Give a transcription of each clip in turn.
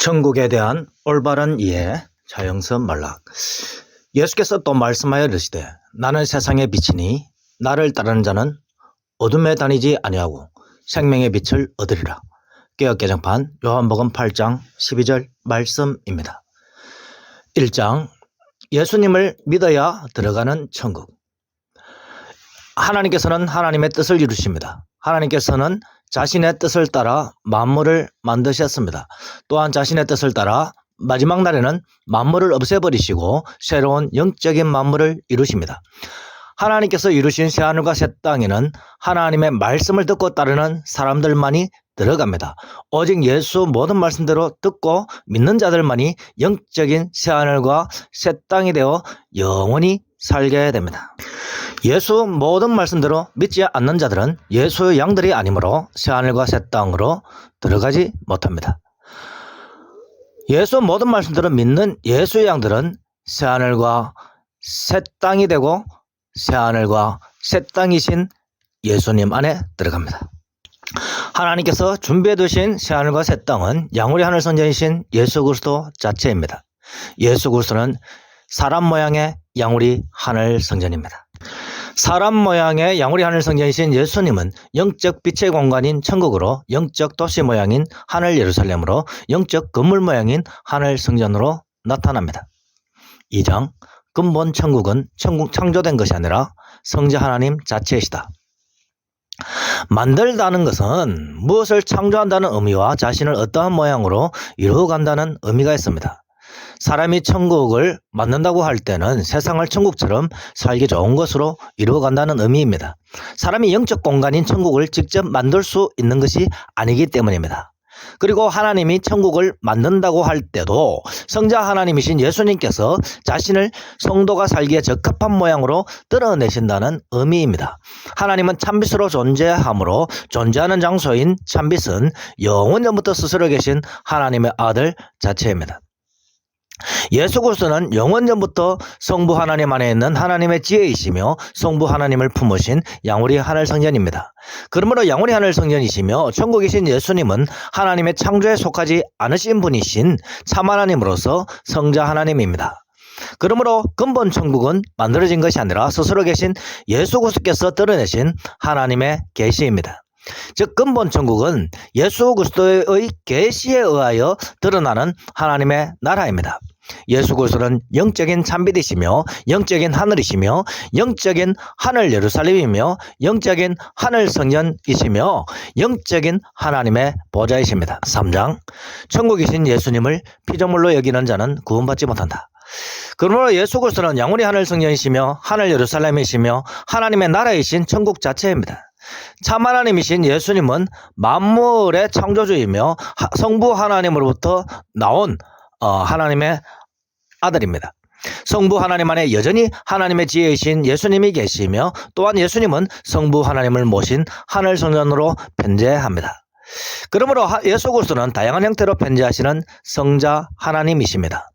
천국에 대한 올바른 이해. 자영선 말락. 예수께서 또 말씀하여 이르시되 나는 세상의 빛이니 나를 따르는 자는 어둠에 다니지 아니하고 생명의 빛을 얻으리라. 개역개정판 요한복음 8장 12절 말씀입니다. 1장 예수님을 믿어야 들어가는 천국. 하나님께서는 하나님의 뜻을 이루십니다. 하나님께서는 자신의 뜻을 따라 만물을 만드셨습니다. 또한 자신의 뜻을 따라 마지막 날에는 만물을 없애버리시고 새로운 영적인 만물을 이루십니다. 하나님께서 이루신 새하늘과 새 땅에는 하나님의 말씀을 듣고 따르는 사람들만이 들어갑니다. 오직 예수 모든 말씀대로 듣고 믿는 자들만이 영적인 새하늘과 새 땅이 되어 영원히 살게 됩니다. 예수 모든 말씀대로 믿지 않는 자들은 예수의 양들이 아니므로 새하늘과 새 땅으로 들어가지 못합니다. 예수 모든 말씀대로 믿는 예수의 양들은 새하늘과 새 땅이 되고 새하늘과 새 땅이신 예수님 안에 들어갑니다. 하나님께서 준비해 두신 새하늘과 새 땅은 양우리 하늘 성전이신 예수 그리스도 자체입니다. 예수 그리스도는 사람 모양의 양우리 하늘 성전입니다. 사람 모양의 양우리 하늘 성전이신 예수님은 영적 빛의 공간인 천국으로, 영적 도시 모양인 하늘 예루살렘으로, 영적 건물 모양인 하늘 성전으로 나타납니다. 2장 근본 천국은 천국 창조된 것이 아니라 성자 하나님 자체이시다. 만들다는 것은 무엇을 창조한다는 의미와 자신을 어떠한 모양으로 이루어간다는 의미가 있습니다. 사람이 천국을 만든다고 할 때는 세상을 천국처럼 살기 좋은 것으로 이루어간다는 의미입니다. 사람이 영적 공간인 천국을 직접 만들 수 있는 것이 아니기 때문입니다. 그리고 하나님이 천국을 만든다고 할 때도 성자 하나님이신 예수님께서 자신을 성도가 살기에 적합한 모양으로 드러내신다는 의미입니다. 하나님은 참빛으로 존재하므로 존재하는 장소인 참빛은 영원전부터 스스로 계신 하나님의 아들 자체입니다. 예수 그리스도는 영원전부터 성부 하나님 안에 있는 하나님의 지혜이시며 성부 하나님을 품으신 양우리 하늘 성전입니다. 그러므로 양우리 하늘 성전이시며 천국이신 예수님은 하나님의 창조에 속하지 않으신 분이신 참 하나님으로서 성자 하나님입니다. 그러므로 근본 천국은 만들어진 것이 아니라 스스로 계신 예수 그리스도께서 드러내신 하나님의 계시입니다. 즉 근본 천국은 예수 그리스도의 계시에 의하여 드러나는 하나님의 나라입니다. 예수 그리스도는 영적인 참빛이시며 영적인 하늘이시며 영적인 하늘 예루살렘이며 영적인 하늘 성전이시며 영적인 하나님의 보좌이십니다. 3장 천국이신 예수님을 피조물로 여기는 자는 구원받지 못한다. 그러므로 예수 그리스도는 양우리 하늘 성전이시며 하늘 예루살렘이시며 하나님의 나라이신 천국 자체입니다. 참 하나님이신 예수님은 만물의 창조주이며 성부 하나님으로부터 나온 하나님의 아들입니다. 성부 하나님 안에 여전히 하나님의 지혜이신 예수님이 계시며 또한 예수님은 성부 하나님을 모신 하늘 성전으로 편재합니다. 그러므로 예수 그리스도는 다양한 형태로 편재하시는 성자 하나님이십니다.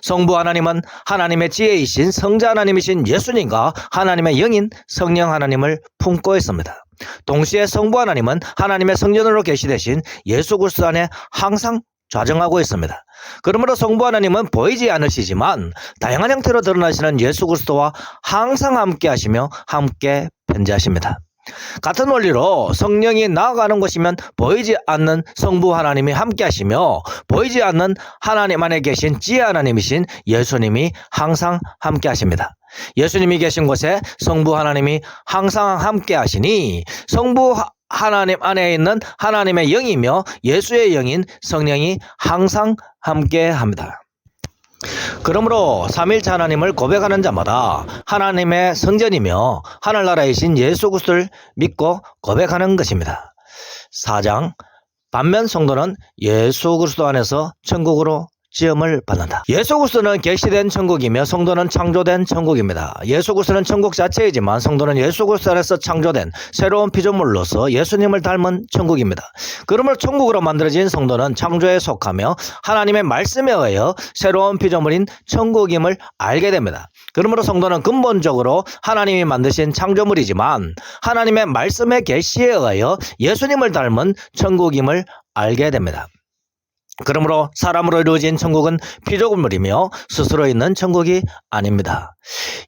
성부 하나님은 하나님의 지혜이신 성자 하나님이신 예수님과 하나님의 영인 성령 하나님을 품고 있습니다. 동시에 성부 하나님은 하나님의 성전으로 계시되신 예수 그리스도 안에 항상 좌정하고 있습니다. 그러므로 성부 하나님은 보이지 않으시지만 다양한 형태로 드러나시는 예수 그리스도와 항상 함께 하시며 함께 편재하십니다. 같은 원리로 성령이 나아가는 곳이면 보이지 않는 성부 하나님이 함께 하시며 보이지 않는 하나님 안에 계신 지혜 하나님이신 예수님이 항상 함께 하십니다. 예수님이 계신 곳에 성부 하나님이 항상 함께 하시니 성부 하나님 안에 있는 하나님의 영이며 예수의 영인 성령이 항상 함께 합니다. 그러므로 삼일체 하나님을 고백하는 자마다 하나님의 성전이며 하늘나라이신 예수 그리스도를 믿고 고백하는 것입니다. 4장 반면 성도는 예수 그리스도 안에서 천국으로 지음을 받는다. 예수 그리스도는 계시된 천국이며 성도는 창조된 천국입니다. 예수 그리스도는 천국 자체이지만 성도는 예수 그리스도 안에서 창조된 새로운 피조물로서 예수님을 닮은 천국입니다. 그러므로 천국으로 만들어진 성도는 창조에 속하며 하나님의 말씀에 의하여 새로운 피조물인 천국임을 알게 됩니다. 그러므로 성도는 근본적으로 하나님이 만드신 창조물이지만 하나님의 말씀의 계시에 의하여 예수님을 닮은 천국임을 알게 됩니다. 그러므로 사람으로 이루어진 천국은 피조물이며 스스로 있는 천국이 아닙니다.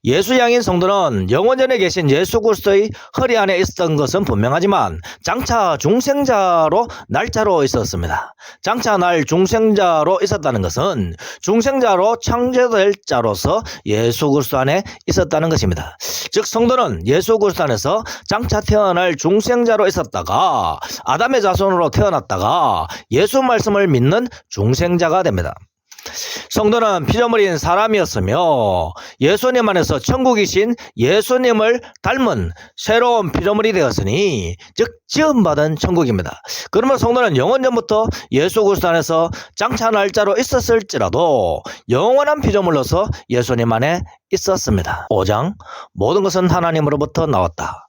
예수 양인 성도는 영원전에 계신 예수 그리스도의 허리 안에 있었던 것은 분명하지만 장차 중생자로 날짜로 있었습니다. 장차 날 중생자로 있었다는 것은 중생자로 창조될 자로서 예수 그리스도 안에 있었다는 것입니다. 즉 성도는 예수 그리스도 안에서 장차 태어날 중생자로 있었다가 아담의 자손으로 태어났다가 예수 말씀을 믿는 중생자가 됩니다. 성도는 피조물인 사람이었으며 예수님 안에서 천국이신 예수님을 닮은 새로운 피조물이 되었으니 즉 지음받은 천국입니다. 그러면 성도는 영원전부터 예수 그리스도 안에서 장차 날짜로 있었을지라도 영원한 피조물로서 예수님 안에 있었습니다. 5장 모든 것은 하나님으로부터 나왔다.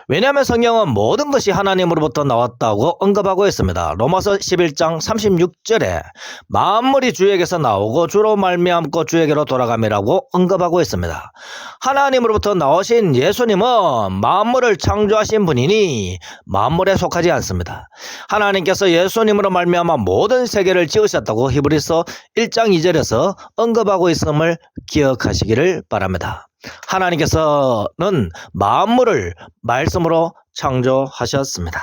왜냐하면 성경은 모든 것이 하나님으로부터 나왔다고 언급하고 있습니다. 로마서 11장 36절에 만물이 주에게서 나오고 주로 말미암고 주에게로 돌아감이라고 언급하고 있습니다. 하나님으로부터 나오신 예수님은 만물을 창조하신 분이니 만물에 속하지 않습니다. 하나님께서 예수님으로 말미암아 모든 세계를 지으셨다고 히브리서 1장 2절에서 언급하고 있음을 기억하시기를 바랍니다. 하나님께서는 만물을 말씀으로 창조하셨습니다.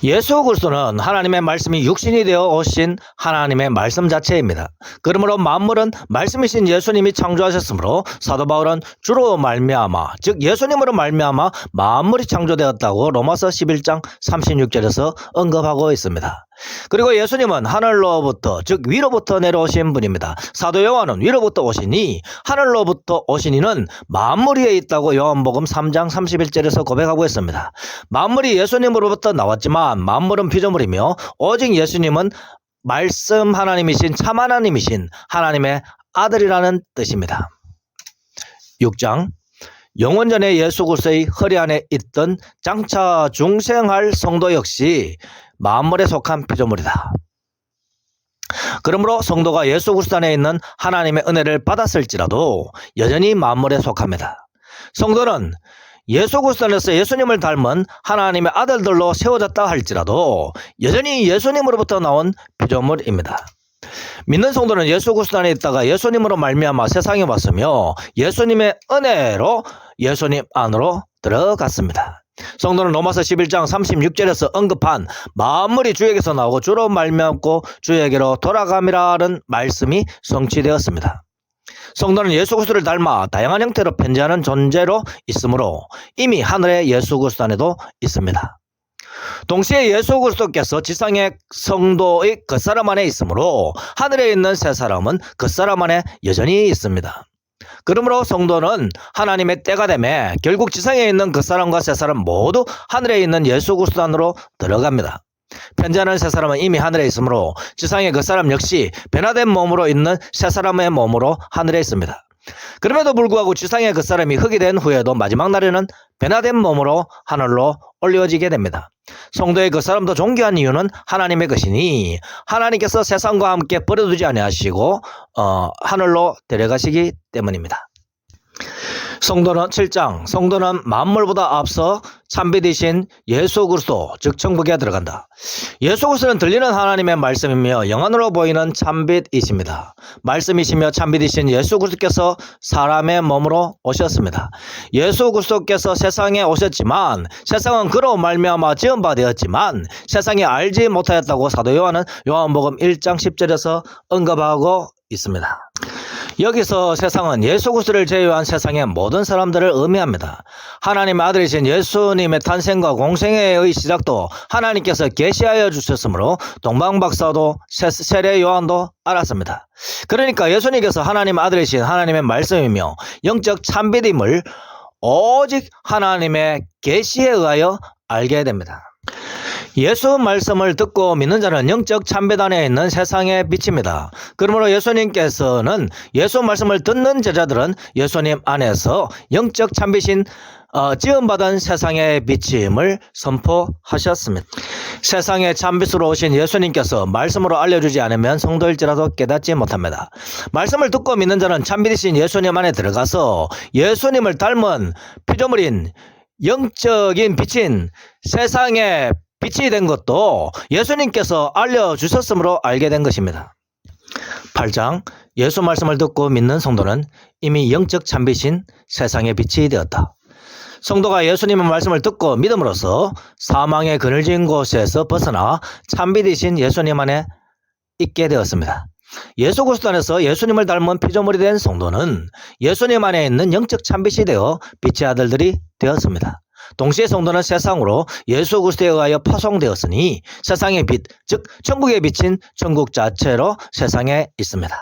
예수 그리스도는 하나님의 말씀이 육신이 되어 오신 하나님의 말씀 자체입니다. 그러므로 만물은 말씀이신 예수님이 창조하셨으므로 사도 바울은 주로 말미암아 즉 예수님으로 말미암아 만물이 창조되었다고 로마서 11장 36절에서 언급하고 있습니다. 그리고 예수님은 하늘로부터 즉 위로부터 내려오신 분입니다. 사도 요한은 위로부터 오시니 하늘로부터 오신 이는 만물 위에 있다고 요한복음 3장 31절에서 고백하고 있습니다. 만물이 예수님으로부터 나왔지만 만물은 피조물이며 오직 예수님은 말씀 하나님이신 참 하나님이신 하나님의 아들이라는 뜻입니다. 6장 영원전에 예수 그리스도의 허리 안에 있던 장차 중생할 성도 역시 만물에 속한 피조물이다. 그러므로 성도가 예수 그리스도 안에 있는 하나님의 은혜를 받았을지라도 여전히 만물에 속합니다. 성도는 예수 그리스도 안에서 예수님을 닮은 하나님의 아들들로 세워졌다 할지라도 여전히 예수님으로부터 나온 피조물입니다. 믿는 성도는 예수 그리스도 안에 있다가 예수님으로 말미암아 세상에 왔으며 예수님의 은혜로 예수님 안으로 들어갔습니다. 성도는 로마서 11장 36절에서 언급한 만물이 주에게서 나오고 주로 말미암고 주에게로 돌아감이라는 말씀이 성취되었습니다. 성도는 예수 그리스도를 닮아 다양한 형태로 편재하는 존재로 있으므로 이미 하늘의 예수 그리스도 안에도 있습니다. 동시에 예수 그리스도께서 지상의 성도의 겉사람 안에 있으므로 하늘에 있는 새 사람은 겉사람 안에 여전히 있습니다. 그러므로 성도는 하나님의 때가 되매 결국 지상에 있는 겉사람과 새사람 모두 하늘에 있는 예수 그리스도 안으로 들어갑니다. 편재하는 새사람은 이미 하늘에 있으므로 지상의 겉사람 역시 변화된 몸으로 있는 새사람의 몸으로 하늘에 있습니다. 그럼에도 불구하고 지상의 겉사람이 흙이 된 후에도 마지막 날에는 변화된 몸으로 하늘로 올려지게 됩니다. 성도의 겉사람도 존귀한 이유는 하나님의 것이니 하나님께서 세상과 함께 버려두지 아니하시고 하늘로 데려가시기 때문입니다. 성도는 7장 성도는 만물보다 앞서 참빛이신 예수 그리스도 즉 천국에 들어간다. 예수 그리스도는 들리는 하나님의 말씀이며 영안으로 보이는 참빛이십니다. 말씀이시며 참빛이신 예수 그리스도께서 사람의 몸으로 오셨습니다. 예수 그리스도께서 세상에 오셨지만 세상은 그로 말미암아 지은 바 되었지만 세상이 알지 못하였다고 사도 요한은 요한복음 1장 10절에서 언급하고 있습니다. 여기서 세상은 예수 그리스도를 제외한 세상의 모든 사람들을 의미합니다. 하나님의 아들이신 예수님의 탄생과 공생애의 시작도 하나님께서 계시하여 주셨으므로 동방박사도 세례 요한도 알았습니다. 그러니까 예수님께서 하나님의 아들이신 하나님의 말씀이며 영적 참빛임을 오직 하나님의 계시에 의하여 알게 됩니다. 예수 말씀을 듣고 믿는 자는 영적 참빛 안에 있는 세상의 빛입니다. 그러므로 예수님께서는 예수 말씀을 듣는 제자들은 예수님 안에서 영적 참빛인 지음받은 세상의 빛임을 선포하셨습니다. 세상의 참빛으로 오신 예수님께서 말씀으로 알려주지 않으면 성도일지라도 깨닫지 못합니다. 말씀을 듣고 믿는 자는 참빛이신 예수님 안에 들어가서 예수님을 닮은 피조물인 영적인 빛인 세상의 빛이 된 것도 예수님께서 알려주셨으므로 알게 된 것입니다. 8장 예수 말씀을 듣고 믿는 성도는 이미 영적 참빛인 세상의 빛이 되었다. 성도가 예수님의 말씀을 듣고 믿음으로써 사망의 그늘진 곳에서 벗어나 참빛이신 예수님 안에 있게 되었습니다. 예수 그리스도 안에서 예수님을 닮은 피조물이 된 성도는 예수님 안에 있는 영적 참빛이 되어 빛의 아들들이 되었습니다. 동시에 성도는 세상으로 예수 그리스도에 의하여 파송되었으니 세상의 빛, 즉 천국의 빛인 천국 자체로 세상에 있습니다.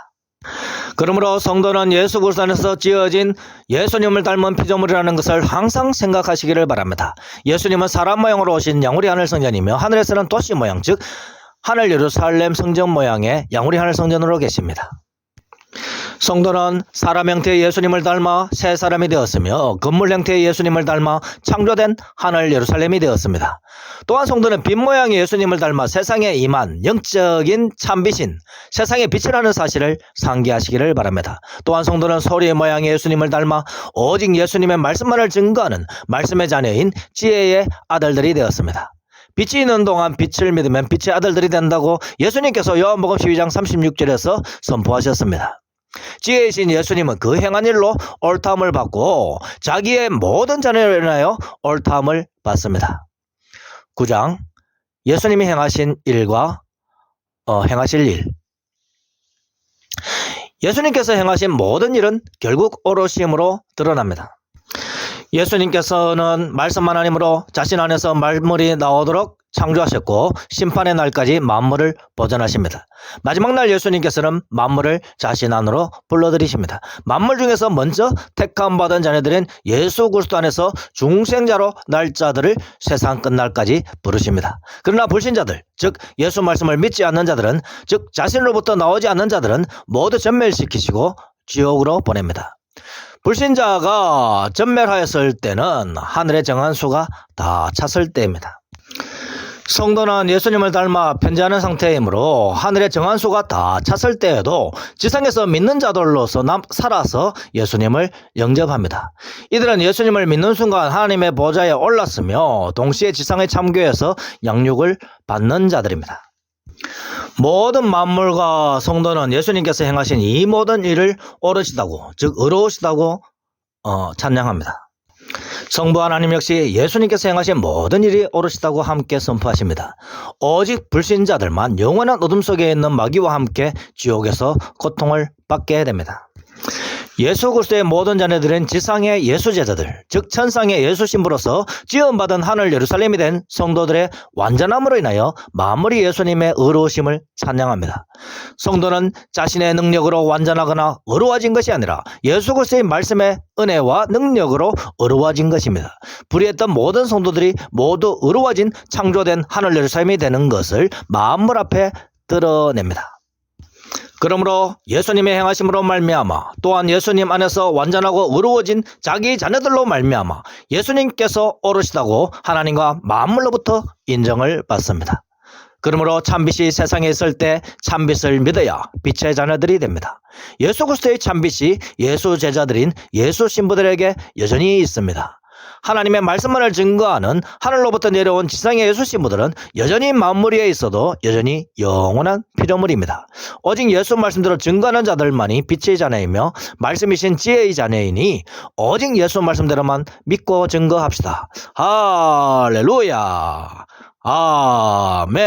그러므로 성도는 예수 그리스도 안에서 지어진 예수님을 닮은 피조물이라는 것을 항상 생각하시기를 바랍니다. 예수님은 사람 모양으로 오신 양우리 하늘 성전이며 하늘에서는 도시 모양, 즉 하늘 예루살렘 성전 모양의 양우리 하늘 성전으로 계십니다. 성도는 사람 형태의 예수님을 닮아 새 사람이 되었으며 건물 형태의 예수님을 닮아 창조된 하늘 예루살렘이 되었습니다. 또한 성도는 빛 모양의 예수님을 닮아 세상에 임한 영적인 참빛인 세상의 빛이라는 사실을 상기하시기를 바랍니다. 또한 성도는 소리 모양의 예수님을 닮아 오직 예수님의 말씀만을 증거하는 말씀의 자녀인 지혜의 아들들이 되었습니다. 빛이 있는 동안 빛을 믿으면 빛의 아들들이 된다고 예수님께서 요한복음 12장 36절에서 선포하셨습니다. 지혜이신 예수님은 그 행한 일로 옳다함을 받고 자기의 모든 자녀로 인하여 옳다함을 받습니다. 9장 예수님이 행하신 일과 행하실 일. 예수님께서 행하신 모든 일은 결국 오롯임으로 드러납니다. 예수님께서는 말씀만 하나님으로 자신 안에서 만물이 나오도록 창조하셨고 심판의 날까지 만물을 보존하십니다. 마지막 날 예수님께서는 만물을 자신 안으로 불러들이십니다. 만물 중에서 먼저 택함 받은 자녀들인 예수 그리스도 안에서 중생자로 날짜들을 세상 끝날까지 부르십니다. 그러나 불신자들, 즉 예수 말씀을 믿지 않는 자들은, 즉 자신으로부터 나오지 않는 자들은 모두 전멸시키시고 지옥으로 보냅니다. 불신자가 전멸하였을 때는 하늘에 정한 수가 다 찼을 때입니다. 성도는 예수님을 닮아 편지하는 상태이므로 하늘의 정한 수가 다 찼을 때에도 지상에서 믿는 자들로서 살아서 예수님을 영접합니다. 이들은 예수님을 믿는 순간 하나님의 보좌에 올랐으며 동시에 지상의 참교에서 양육을 받는 자들입니다. 모든 만물과 성도는 예수님께서 행하신 이 모든 일을 옳으시다고, 즉 의로우시다고 찬양합니다. 성부 하나님 역시 예수님께서 행하신 모든 일이 옳으시다고 함께 선포하십니다. 오직 불신자들만 영원한 어둠 속에 있는 마귀와 함께 지옥에서 고통을 받게 됩니다. 예수 그리스도의 모든 자녀들은 지상의 예수 제자들, 즉 천상의 예수 신부로서 지원받은 하늘 예루살렘이 된 성도들의 완전함으로 인하여 만물이 예수님의 의로우심을 찬양합니다. 성도는 자신의 능력으로 완전하거나 의로워진 것이 아니라 예수 그리스도의 말씀의 은혜와 능력으로 의로워진 것입니다. 불의했던 모든 성도들이 모두 의로워진 창조된 하늘 예루살렘이 되는 것을 만물 앞에 드러냅니다. 그러므로 예수님의 행하심으로 말미암아 또한 예수님 안에서 완전하고 의로워진 자기 자녀들로 말미암아 예수님께서 옳으시다고 하나님과 만물로부터 인정을 받습니다. 그러므로 참빛이 세상에 있을 때 참빛을 믿어야 빛의 자녀들이 됩니다. 예수 그리스도의 참빛이 예수 제자들인 예수 신부들에게 여전히 있습니다. 하나님의 말씀만을 증거하는 하늘로부터 내려온 지상의 예수 신부들은 여전히 만물 위에 있어도 여전히 영원한 피조물입니다. 오직 예수 말씀대로 증거하는 자들만이 빛의 자녀이며 말씀이신 지혜의 자녀이니 오직 예수 말씀대로만 믿고 증거합시다. 할렐루야. 아멘.